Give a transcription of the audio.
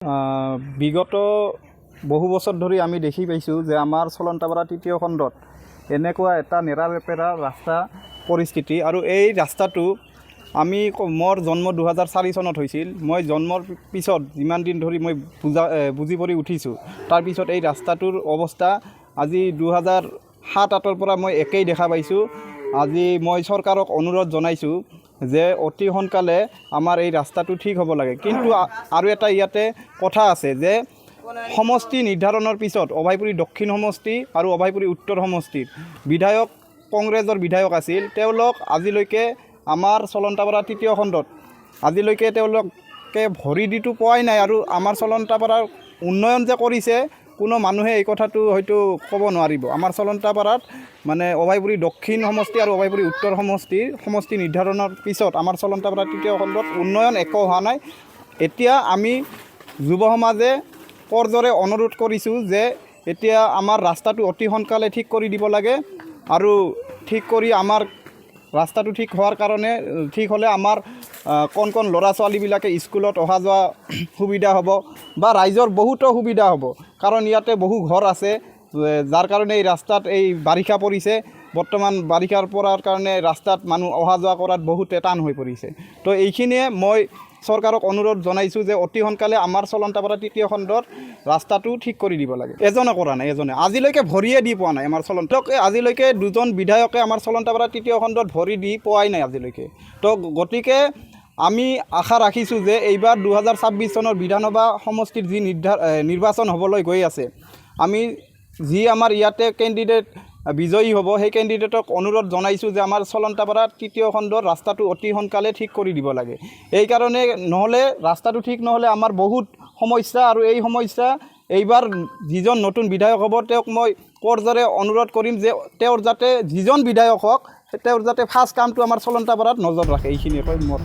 বিগত বহু বছৰ ধৰি আমি দেখি পাইছোঁ যে আমাৰ চলন্তাপাৰা তৃতীয় খণ্ডত এনেকুৱা এটা নেৰানেপেৰা ৰাস্তা পৰিস্থিতি আৰু এই ৰাস্তাটো মোৰ জন্ম 2004 চনত হৈছিল। মই জন্মৰ পিছত যিমান দিন ধৰি মই বুজি পৰি উঠিছোঁ, তাৰপিছত এই ৰাস্তাটোৰ অৱস্থা আজি 2007-08 পৰা মই একেই দেখা পাইছোঁ। আজি মই চৰকাৰক অনুৰোধ জনাইছোঁ যে অতি সোনকালে আমাৰ এই ৰাস্তাটো ঠিক হ'ব লাগে। কিন্তু আৰু এটা ইয়াতে কথা আছে যে সমষ্টি নিৰ্ধাৰণৰ পিছত অভয়পুৰী দক্ষিণ সমষ্টি আৰু অভয়পুৰী উত্তৰ সমষ্টিৰ বিধায়ক কংগ্ৰেছৰ বিধায়ক আছিল। তেওঁলোক আজিলৈকে আমাৰ চলন্তাপাৰা তৃতীয় খণ্ডত আজিলৈকে তেওঁলোকে ভৰি দিটো পোৱাই নাই। আৰু আমাৰ চলন্তাপাৰাৰ উন্নয়ন যে কৰিছে কোনো মানুহে এই কথাটো হয়তো ক'ব নোৱাৰিব। আমাৰ চলন্তাপাৰাত মানে অভয়পুৰী দক্ষিণ সমষ্টি আৰু অভয়পুৰী উত্তৰ সমষ্টি নিৰ্ধাৰণৰ পিছত আমাৰ চলন্তাপাৰা তৃতীয় খণ্ডত উন্নয়ন একো হোৱা নাই। এতিয়া আমি যুৱ সমাজে কৰজোৰে অনুৰোধ কৰিছোঁ যে এতিয়া আমাৰ ৰাস্তাটো অতি সোনকালে ঠিক কৰি দিব লাগে। আৰু ঠিক কৰি আমাৰ ৰাস্তাটো ঠিক হোৱাৰ কাৰণে ঠিক হ'লে আমাৰ কণ ল'ৰা ছোৱালীবিলাকে স্কুলত অহা যোৱা সুবিধা হ'ব বা ৰাইজৰ বহুতো সুবিধা হ'ব। কাৰণ ইয়াতে বহু ঘৰ আছে, যাৰ কাৰণে এই ৰাস্তাত এই বাৰিষা পৰিছে। বৰ্তমান বাৰিষাৰ পৰাৰ কাৰণে ৰাস্তাত মানুহ অহা যোৱা কৰাত বহুতে টান হৈ পৰিছে। তো এইখিনিয়ে মই চৰকাৰক অনুৰোধ জনাইছোঁ যে অতি সোনকালে আমাৰ চলন্তাপাৰা তৃতীয় খণ্ডৰ ৰাস্তাটো ঠিক কৰি দিব লাগে। এজনে কৰা নাই, এজনে আজিলৈকে ভৰিয়ে দি পোৱা নাই। আমাৰ আজিলৈকে দুজন বিধায়কে আমাৰ চলন্তাপাৰা তৃতীয় খণ্ডত ভৰি দি পোৱাই নাই আজিলৈকে। তো গতিকে আমি আশা ৰাখিছোঁ যে এইবাৰ 2026 চনৰ বিধানসভা সমষ্টিৰ যি নিৰ্বাচন হ'বলৈ গৈ আছে, আমি যি আমাৰ ইয়াতে কেণ্ডিডেট বিজয়ী হ'ব সেই কেণ্ডিডেটক অনুৰোধ জনাইছোঁ যে আমাৰ চলন্তাপাৰা তৃতীয় খণ্ডৰ ৰাস্তাটো অতি সোনকালে ঠিক কৰি দিব লাগে। এইকাৰণে নহ'লে ৰাস্তাটো ঠিক নহ'লে আমাৰ বহুত সমস্যা, আৰু এই সমস্যা এইবাৰ যিজন নতুন বিধায়ক হ'ব তেওঁক মই কৰজোৰে অনুৰোধ কৰিম যে তেওঁৰ যাতে যিজন বিধায়ক হওক তেওঁৰ যাতে ফাৰ্ষ্ট কামটো আমাৰ চলন্তাপাৰাত নজৰ ৰাখে। এইখিনিয়ে কৈ মোৰ